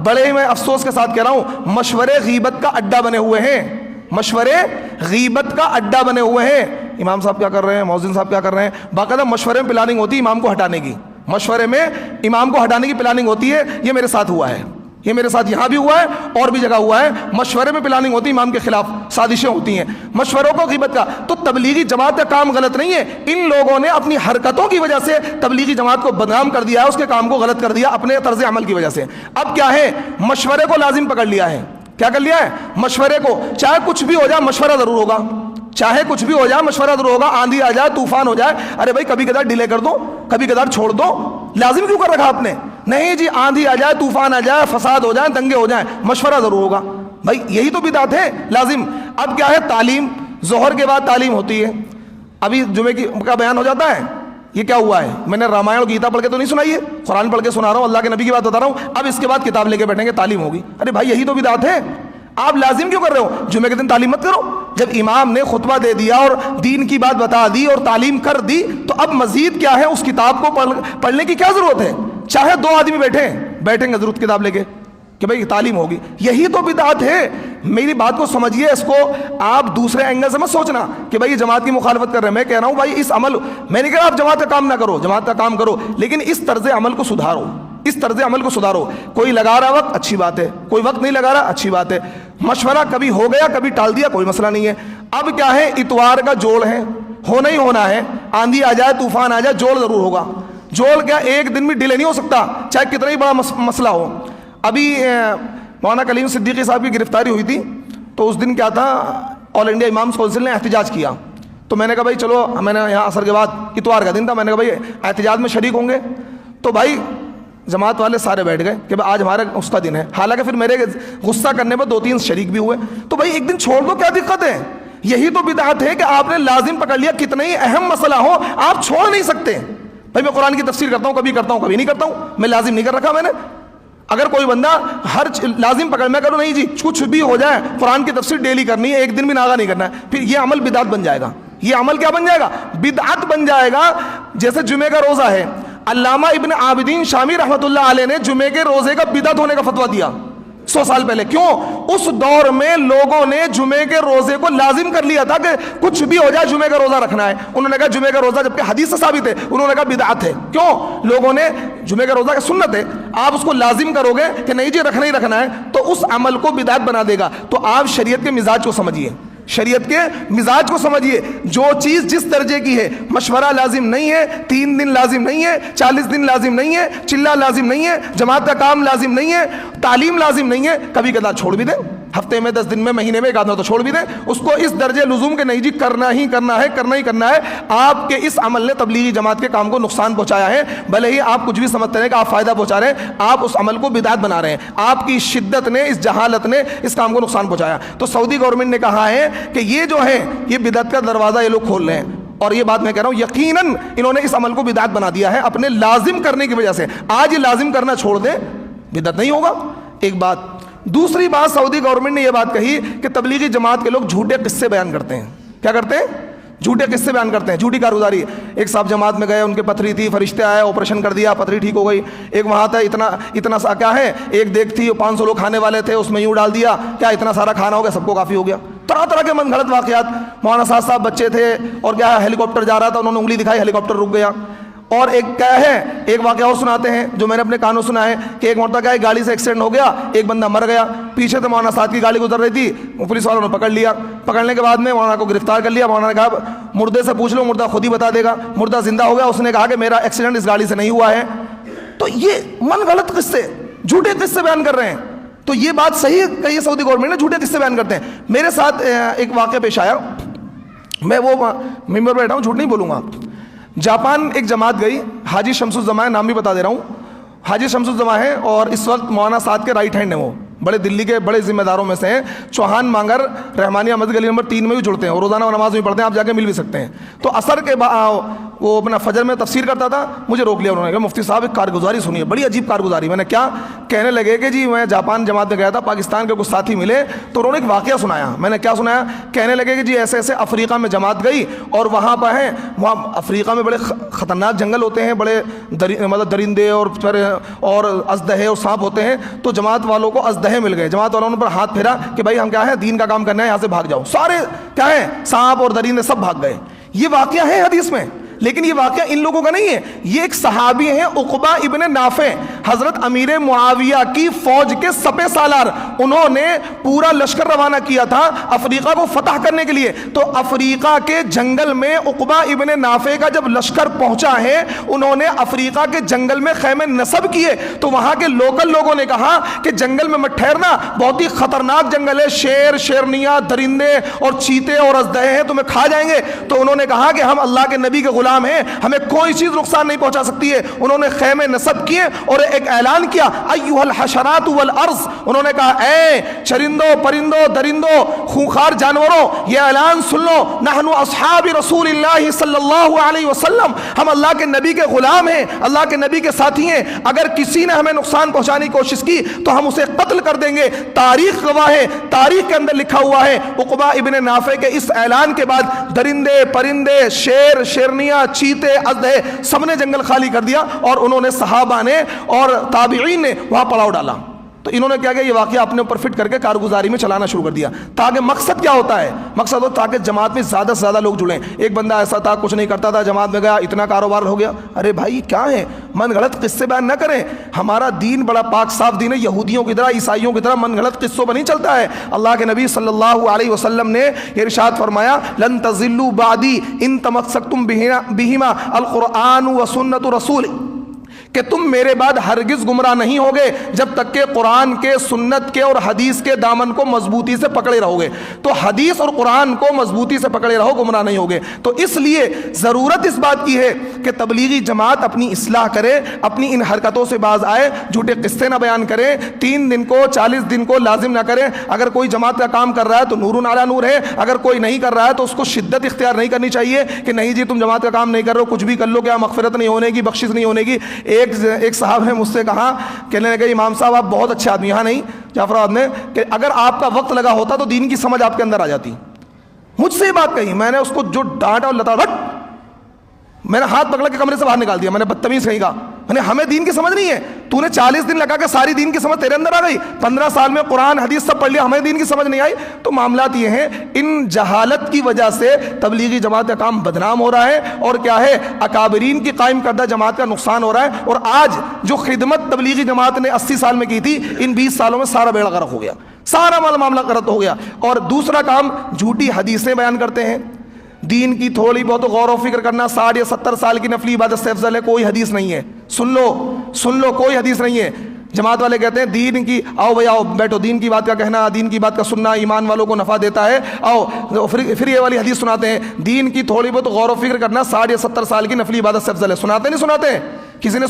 بڑے میں افسوس کے ساتھ کہہ رہا ہوں، مشورے غیبت کا اڈا بنے ہوئے ہیں، مشورے غیبت کا اڈا بنے ہوئے ہیں۔ امام صاحب کیا کر رہے ہیں، مؤذن صاحب کیا کر رہے ہیں، باقاعدہ مشورے میں پلاننگ ہوتی ہے امام کو ہٹانے کی، مشورے میں امام کو ہٹانے کی پلاننگ ہوتی ہے۔ یہ میرے ساتھ ہوا ہے، یہ میرے ساتھ یہاں بھی ہوا ہے اور بھی جگہ ہوا ہے، مشورے میں پلاننگ ہوتی ہے، امام کے خلاف سازشیں ہوتی ہیں، مشوروں کو غیبت کا۔ تو تبلیغی جماعت کا کام غلط نہیں ہے، ان لوگوں نے اپنی حرکتوں کی وجہ سے تبلیغی جماعت کو بدنام کر دیا ہے، اس کے کام کو غلط کر دیا اپنے طرز عمل کی وجہ سے۔ اب کیا ہے، مشورے کو لازم پکڑ لیا ہے، کیا کر لیا ہے، مشورے کو، چاہے کچھ بھی ہو جائے مشورہ ضرور ہوگا، چاہے کچھ بھی ہو جائے مشورہ ضرور ہوگا، آندھی آ جائے طوفان ہو جائے، ارے بھائی کبھی کبھار ڈیلے کر دو، کبھی کبھار چھوڑ دو، لازم کیوں کر رکھا آپ نے؟ نہیں جی، آندھی آ جائے طوفان آ جائے فساد ہو جائے دنگے ہو جائیں مشورہ ضرور ہوگا، بھائی یہی تو بدعت ہے لازم۔ اب کیا ہے، تعلیم، ظہر کے بعد تعلیم ہوتی ہے، ابھی جمعے کا بیان ہو جاتا ہے، یہ کیا ہوا ہے، میں نے رامائن اور گیتا پڑھ کے تو نہیں سنائی ہے، قرآن پڑھ کے سنا رہا ہوں، اللہ کے نبی کی بات بتا رہا ہوں، اب اس کے بعد کتاب لے کے بیٹھیں گے تعلیم ہوگی، ارے بھائی یہی تو بدعت ہے، آپ لازم کیوں کر رہے ہو؟ جمعے کے دن تعلیم مت کرو، جب امام نے خطبہ دے دیا اور دین کی بات بتا دی اور تعلیم کر دی تو اب مزید کیا ہے، اس کتاب کو پڑھنے کی کیا ضرورت ہے؟ چاہے دو آدمی بیٹھیں گے ضرورت کتاب لے کے کہ بھائی تعلیم ہوگی، یہی تو بدعت ہے۔ میری بات کو سمجھیے، اس کو آپ دوسرے اینگل سے مت سوچنا کہ بھائی یہ جماعت کی مخالفت کر رہے ہیں، میں کہہ رہا ہوں بھائی اس عمل، میں نہیں کہہ رہا آپ جماعت کا کام نہ کرو، جماعت کا کام کرو، لیکن اس طرز عمل کو سدھارو، اس طرز عمل کو سدھارو۔ کوئی لگا رہا وقت، اچھی بات ہے، کوئی وقت نہیں لگا رہا، اچھی بات ہے، مشورہ کبھی ہو گیا کبھی ٹال دیا، کوئی مسئلہ نہیں ہے۔ اب کیا ہے، اتوار کا جوڑ ہے، ہونا ہی ہونا ہے، آندھی آ جائے طوفان آ جائے جوڑ ضرور ہوگا، جوڑ کیا ایک دن بھی ڈیلے نہیں ہو سکتا، چاہے کتنا ہی بڑا مسئلہ ہو۔ ابھی مولانا کلیم صدیقی صاحب کی گرفتاری ہوئی تھی، تو اس دن کیا تھا، آل انڈیا امامز کونسل نے احتجاج کیا، تو میں نے کہا بھائی چلو، میں نے یہاں عصر کے بعد اتوار کا دن تھا، میں نے کہا بھائی احتجاج میں شریک ہوں گے، تو بھائی جماعت والے سارے بیٹھ گئے کہ آج ہمارا اس کا دن ہے، حالانکہ پھر میرے غصہ کرنے پر 2-3 شریک بھی ہوئے، تو بھائی ایک دن چھوڑ دو، کیا دقت ہے؟ یہی تو بدعت ہے کہ آپ نے لازم پکڑ لیا، کتنا ہی اہم مسئلہ ہو آپ چھوڑ نہیں سکتے۔ بھائی میں قرآن کی تفسیر کرتا ہوں، کبھی کرتا ہوں کبھی نہیں کرتا ہوں، میں لازم نہیں کر رکھا میں نے۔ اگر کوئی بندہ ہر لازم پکڑ، میں کروں نہیں جی کچھ بھی ہو جائے قرآن کی تفسیر ڈیلی کرنی ہے، ایک دن بھی ناغہ نہیں کرنا ہے، پھر یہ عمل بدعت بن جائے گا، یہ عمل کیا بن جائے گا، بدعت بن جائے گا۔ جیسے جمعے کا روزہ ہے، علامہ ابن عابدین شامی رحمۃ اللہ علیہ نے جمعے کے روزے کا بدعت ہونے کا فتویٰ دیا 100 سال پہلے۔ کیوں؟ اس دور میں لوگوں نے جمعے کے روزے کو لازم کر لیا تھا کہ کچھ بھی ہو جائے جمعے کا روزہ رکھنا ہے، انہوں نے کہا جمعے کا روزہ، جبکہ حدیث سے ثابت ہے، انہوں نے کہا بدعت ہے۔ کیوں؟ لوگوں نے جمعے کا روزہ کا سنت ہے، آپ اس کو لازم کرو گے کہ نہیں جی رکھنا ہی رکھنا ہے، تو اس عمل کو بدعت بنا دے گا۔ تو آپ شریعت کے مزاج کو سمجھیے، شریعت کے مزاج کو سمجھیے، جو چیز جس درجے کی ہے، مشورہ لازم نہیں ہے، 3 دن لازم نہیں ہے، 40 دن لازم نہیں ہے، چلہ لازم نہیں ہے، جماعت کا کام لازم نہیں ہے، تعلیم لازم نہیں ہے، کبھی کبھار چھوڑ بھی دیں، ہفتے میں 10 دن میں مہینے میں 1 آدھ تو چھوڑ بھی دیں، اس کو اس درجے لزوم کے نہیں جی کرنا ہی کرنا ہے، کرنا ہی کرنا ہے۔ آپ کے اس عمل نے تبلیغی جماعت کے کام کو نقصان پہنچایا ہے، بھلے ہی آپ کچھ بھی سمجھتے ہیں کہ آپ فائدہ پہنچا رہے ہیں، آپ اس عمل کو بدعت بنا رہے ہیں، آپ کی شدت نے، اس جہالت نے اس کام کو نقصان پہنچایا۔ تو سعودی گورنمنٹ نے کہا ہے کہ یہ جو ہے یہ بدعت کا دروازہ یہ لوگ کھول رہے ہیں، اور یہ بات میں کہہ رہا ہوں یقیناً انہوں نے اس عمل کو بدعت بنا دیا ہے اپنے لازم کرنے کی وجہ سے۔ آج یہ لازم کرنا چھوڑ دیں، بدعت نہیں ہوگا، ایک بات۔ دوسری بات، سعودی گورنمنٹ نے یہ بات کہی کہ تبلیغی جماعت کے لوگ جھوٹے قصے بیان کرتے ہیں۔ کیا کرتے ہیں؟ جھوٹے قصے بیان کرتے ہیں، جھوٹی کارگزاری۔ ایک صاحب جماعت میں گئے، ان کے پتھری تھی، فرشتے آئے، آپریشن کر دیا، پتھری ٹھیک ہو گئی۔ ایک وہاں تھا، اتنا سا کیا ہے، ایک دیگ تھی 500 لوگ کھانے والے تھے، اس میں یوں ڈال دیا، کیا اتنا سارا کھانا ہو گیا، سب کو کافی ہو گیا۔ طرح طرح کے من گھڑت واقعات۔ مولانا صاحب بچے تھے اور کیا ہیلی کاپٹر جا رہا تھا، انہوں نے انگلی دکھائی، ہیلی کاپٹر رک گیا۔ اور ایک کیا ہے، ایک واقعہ اور سناتے ہیں جو میں نے اپنے کانوں سنا ہے کہ ایک مرتبہ کیا ہے، گاڑی سے ایکسیڈنٹ ہو گیا، ایک بندہ مر گیا، پیچھے سے مولانا صاحب کی گاڑی گزر رہی تھی، پولیس والوں نے پکڑ لیا، پکڑنے کے بعد میں مولانا کو گرفتار کر لیا۔ مولانا نے کہا مردے سے پوچھ لو، مردہ خود ہی بتا دے گا، مردہ زندہ ہو گیا، اس نے کہا کہ میرا ایکسیڈنٹ اس گاڑی سے نہیں ہوا ہے۔ تو یہ من غلط قصے، جھوٹے قصے بیان کر رہے ہیں۔ تو یہ بات صحیح کہی سعودی گورنمنٹ نے، جھوٹے قصے بیان کرتے ہیں۔ میرے ساتھ ایک واقعہ پیش آیا، میں وہ ممبر پہ بیٹھا ہوں، جھوٹ نہیں بولوں گا۔ جاپان ایک جماعت گئی، حاجی شمس الزمان، نام بھی بتا دے رہا ہوں، حاجی شمس الزمان ہے، اور اس وقت مولانا سعد کے رائٹ ہینڈ ہیں، وہ بڑے دلی کے بڑے ذمہ داروں میں سے ہیں, چوہان مانگر رحمانیہ مسجد گلی نمبر 3 میں بھی جڑتے ہیں اور روزانہ نماز میں پڑھتے ہیں, آپ جا کے مل بھی سکتے ہیں. تو عصر کے وہ اپنا فجر میں تفسیر کرتا تھا, مجھے روک لیا انہوں نے, کہا مفتی صاحب ایک کارگزاری سنیے, بڑی عجیب کارگزاری. میں نے کیا؟ کہنے لگے کہ جی میں جاپان جماعت میں گیا تھا, پاکستان کے کچھ ساتھی ملے تو انہوں نے ایک واقعہ سنایا. میں نے کیا سنایا؟ کہنے لگے کہ جی ایسے ایسے افریقہ میں جماعت گئی اور وہاں پہ ہیں, وہاں افریقہ میں بڑے خطرناک جنگل ہوتے ہیں, بڑے مطلب درندے اور ازدہے اور سانپ ہوتے ہیں. تو جماعت والوں کو ازدہے مل گئے, جماعت والوں نے پر ہاتھ پھیرا کہ بھائی ہم کیا ہے, دین کا کام کرنا ہے, یہاں سے بھاگ جاؤ. سارے کیا ہے, سانپ اور درندے سب بھاگ گئے. یہ واقعہ ہے حدیث میں, لیکن یہ واقعہ ان لوگوں کا نہیں ہے. یہ ایک صحابی ہیں عقبہ ابن نافع, حضرت امیر معاویہ کی فوج کے سپہ سالار. انہوں نے پورا لشکر روانہ کیا تھا افریقہ کو فتح کرنے کے لیے. تو افریقہ کے جنگل میں عقبہ ابن نافع کا جب لشکر پہنچا ہے, انہوں نے افریقہ کے جنگل میں خیمے نصب کیے. تو وہاں کے لوکل لوگوں نے کہا کہ جنگل میں مت ٹھہرنا, بہت ہی خطرناک جنگل ہے, شیر شیرنیاں درندے اور چیتے اور ازدہے ہیں, تمہیں کھا جائیں گے. تو انہوں نے کہا کہ ہم اللہ کے نبی کے غلام ہیں, ہمیں کوئی چیز نقصان نہیں پہنچا سکتی ہے. انہوں نے خیمے نصب کیے اور ایک اعلان کیا, ایھا الحشرات والارض. انہوں نے کہا اے چرندوں پرندوں درندوں خونخوار جانوروں, یہ اعلان سن لو, نحن اصحاب رسول اللہ صلی اللہ علیہ وسلم, ہم اللہ کے نبی کے غلام ہیں, اللہ کے نبی کے ساتھی ہیں. اگر کسی نے ہمیں نقصان پہنچانے کی کوشش کی تو ہم اسے قتل کر دیں گے. تاریخ گواہ ہے, تاریخ کے اندر لکھا ہوا ہے. عقبہ ابن نافع کے اس اعلان کے بعد درندے پرندے شیر شیرنیاں چیتے ازدہے سب نے جنگل خالی کر دیا, اور انہوں نے صحابہ نے اور تابعین نے وہاں پڑاؤ ڈالا. تو انہوں نے کیا کہ یہ واقعہ اپنے اوپر فٹ کر کے کارگزاری میں چلانا شروع کر دیا. تاکہ مقصد کیا ہوتا ہے, مقصد ہو تاکہ جماعت میں زیادہ سے زیادہ لوگ جڑیں. ایک بندہ ایسا تھا کچھ نہیں کرتا تھا, جماعت میں گیا اتنا کاروبار ہو گیا. ارے بھائی کیا ہے, من گھڑت قصے بیان نہ کریں. ہمارا دین بڑا پاک صاف دین ہے, یہودیوں کی طرح عیسائیوں کی طرح من گھڑت قصوں پر نہیں چلتا ہے. اللہ کے نبی صلی اللہ علیہ وسلم نے یہ ارشاد فرمایا, لن تضلوا بعدی ان تمسکتم بہما القرآن و سنت رسول, کہ تم میرے بعد ہرگز گمراہ نہیں ہوگے جب تک کہ قرآن کے سنت کے اور حدیث کے دامن کو مضبوطی سے پکڑے رہو گے. تو حدیث اور قرآن کو مضبوطی سے پکڑے رہو, گمراہ نہیں ہوگے. تو اس لیے ضرورت اس بات کی ہے کہ تبلیغی جماعت اپنی اصلاح کرے, اپنی ان حرکتوں سے باز آئے, جھوٹے قصے نہ بیان کرے, 3 دن کو 40 دن کو لازم نہ کرے. اگر کوئی جماعت کا کام کر رہا ہے تو نور علی نور ہے, اگر کوئی نہیں کر رہا ہے تو اس کو شدت اختیار نہیں کرنی چاہیے کہ نہیں جی تم جماعت کا کام نہیں کر رہے ہو, کچھ بھی کر لو, کیا مغفرت نہیں ہونے کی, بخشش نہیں ہونے کی. ایک صاحب نے مجھ سے کہا, کہنے لگے امام صاحب آپ بہت اچھے آدمی, یہاں نہیں جعفر آباد میں, کہ اگر آپ کا وقت لگا ہوتا تو دین کی سمجھ آپ کے اندر آ جاتی. مجھ سے یہ بات کہی, میں نے اس کو جو ڈانٹا اور لتا, میں نے ہاتھ پکڑ کے کمرے سے باہر نکال دیا. میں نے بدتمیز کہیں گا, میں نے ہمیں دین کی سمجھ نہیں ہے, تو نے 40 دن لگا کے ساری دین کی سمجھ تیرے اندر آ گئی, 15 سال میں قرآن حدیث سب پڑھ لیا, ہمیں دین کی سمجھ نہیں آئی. تو معاملات یہ ہیں, ان جہالت کی وجہ سے تبلیغی جماعت کا کام بدنام ہو رہا ہے, اور کیا ہے اکابرین کی قائم کردہ جماعت کا نقصان ہو رہا ہے. اور آج جو خدمت تبلیغی جماعت نے 80 سال میں کی تھی, ان 20 سالوں میں سارا بیڑا غرق ہو گیا, سارا معاملہ غلط ہو گیا. اور دوسرا کام, جھوٹی حدیثیں بیان کرتے ہیں. دین کی تھوڑی بہت غور و فکر کرنا 60 یا 70 سال کی نفلی عبادت سے افضل ہے, کوئی حدیث نہیں ہے. سن لو کوئی حدیث نہیں ہے. جماعت والے کہتے ہیں دین کی, آؤ بھائی آؤ بیٹھو, دین کی بات کا کہنا, دین کی بات کا سننا ایمان والوں کو نفع دیتا ہے, آؤ. پھر یہ والی حدیث سناتے ہیں, دین کی تھوڑی بہت غور و فکر کرنا 60 یا 70 سال کی نفلی عبادت سے افضل ہے. سناتے نہیں سناتے, کسی نے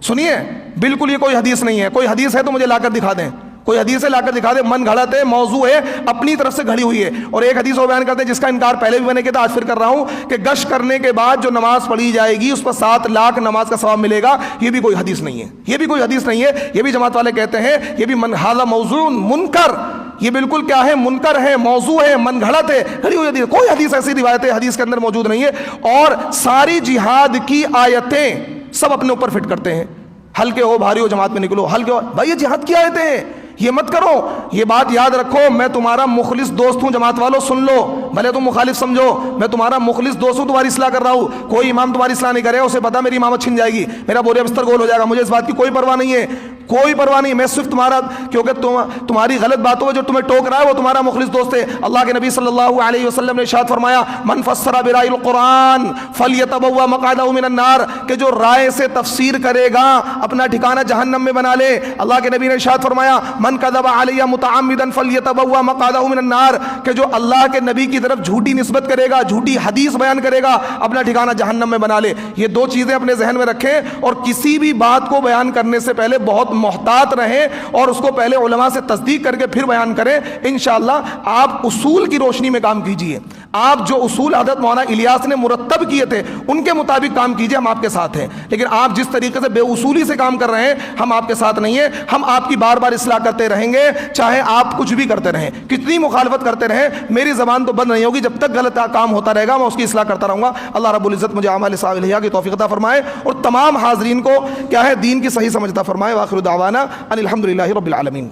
سنیے, بالکل یہ کوئی حدیث نہیں ہے. کوئی حدیث ہے تو مجھے لا کر دکھا دیں, کوئی حدیث لا کر دکھا دے. من گھڑت ہے, موضوع ہے, اپنی طرف سے گھڑی ہوئی ہے. اور ایک حدیث وہ بیان کرتے ہیں جس کا انکار پہلے بھی میں نے کیا تھا, آج پھر کر رہا ہوں, کہ گشت کرنے کے بعد جو نماز پڑھی جائے گی اس پر 7 لاکھ نماز کا ثواب ملے گا. یہ بھی کوئی حدیث نہیں ہے, یہ بھی کوئی حدیث نہیں ہے. یہ بھی جماعت والے کہتے ہیں یہ بھی ھذا موضوع منکر, یہ بالکل کیا ہے, منکر ہے, موضوع ہے, من گھڑت ہے, گھڑی ہوئی حدیث. کوئی حدیث ایسی روایت ہے حدیث کے اندر موجود نہیں ہے. اور ساری جہاد کی آیتیں سب اپنے اوپر فٹ کرتے ہیں, ہلکے ہو بھاری ہو جماعت میں نکلو, ہلکے ہو بھائی, یہ جہاد کی آیتیں ہیں, یہ مت کرو. یہ بات یاد رکھو, میں تمہارا مخلص دوست ہوں. جماعت والوں سن لو, بھلے تم مخالف سمجھو, میں تمہارا مخلص دوست ہوں, تمہاری اصلاح کر رہا ہوں. کوئی امام تمہاری اصلاح نہیں کرے, اسے پتا میری امامت چھن جائے گی, میرا بوریا بستر گول ہو جائے گا. مجھے اس بات کی کوئی پرواہ نہیں ہے, کوئی پرواہ نہیں. میں صرف تمہارا, کیونکہ تمہاری غلط باتوں میں جو تمہیں ٹوک رہا ہے وہ تمہارا مخلص دوست ہے. اللہ کے نبی صلی اللہ علیہ وسلم نے ارشاد فرمایا, من فسر برائے القرآن فلیتبوأ مقعدہ من النار, کہ جو رائے سے تفسیر کرے گا اپنا ٹھکانہ جہنم میں بنا لے. اللہ کے نبی نے ارشاد فرمایا, من کذب علی متعمدا فلیتبوأ مقعدہ من النار, کہ جو اللہ کے نبی کی طرف جھوٹی نسبت کرے گا, جھوٹی حدیث بیان کرے گا, اپنا ٹھکانہ جہنم میں بنا لے. یہ 2 چیزیں اپنے ذہن میں رکھیں, اور کسی بھی بات کو بیان کرنے سے پہلے بہت محتاط رہیں اور اس کو پہلے علماء سے تصدیق کر کے پھر بیان کریں. انشاءاللہ آپ اصول کی روشنی میں کام کیجئے. آپ جو اصول حضرت مولانا الیاس نے مرتب کیے تھے ان کے مطابق کام کیجئے, ہم آپ کے ساتھ ہیں. لیکن آپ جس طریقے سے بے اصولی سے کام کر رہے ہیں ہم آپ کے ساتھ نہیں ہیں. ہم آپ کی بار بار اصلاح کرتے رہیں گے چاہے آپ کچھ بھی کرتے رہیں, کتنی مخالفت کرتے رہیں. میری زبان تو بند نہیں ہوگی جب تک غلط کام ہوتا رہے گا, میں اس کی اصلاح کرتا رہوں گا. اللہ رب العزت مجھے اعمال صالحہ کی توفیق عطا فرمائے اور تمام حاضرین کو کیا ہے دین کی صحیح سمجھتا فرمائے. وآخر دعوانا ان الحمدللہ رب العالمین.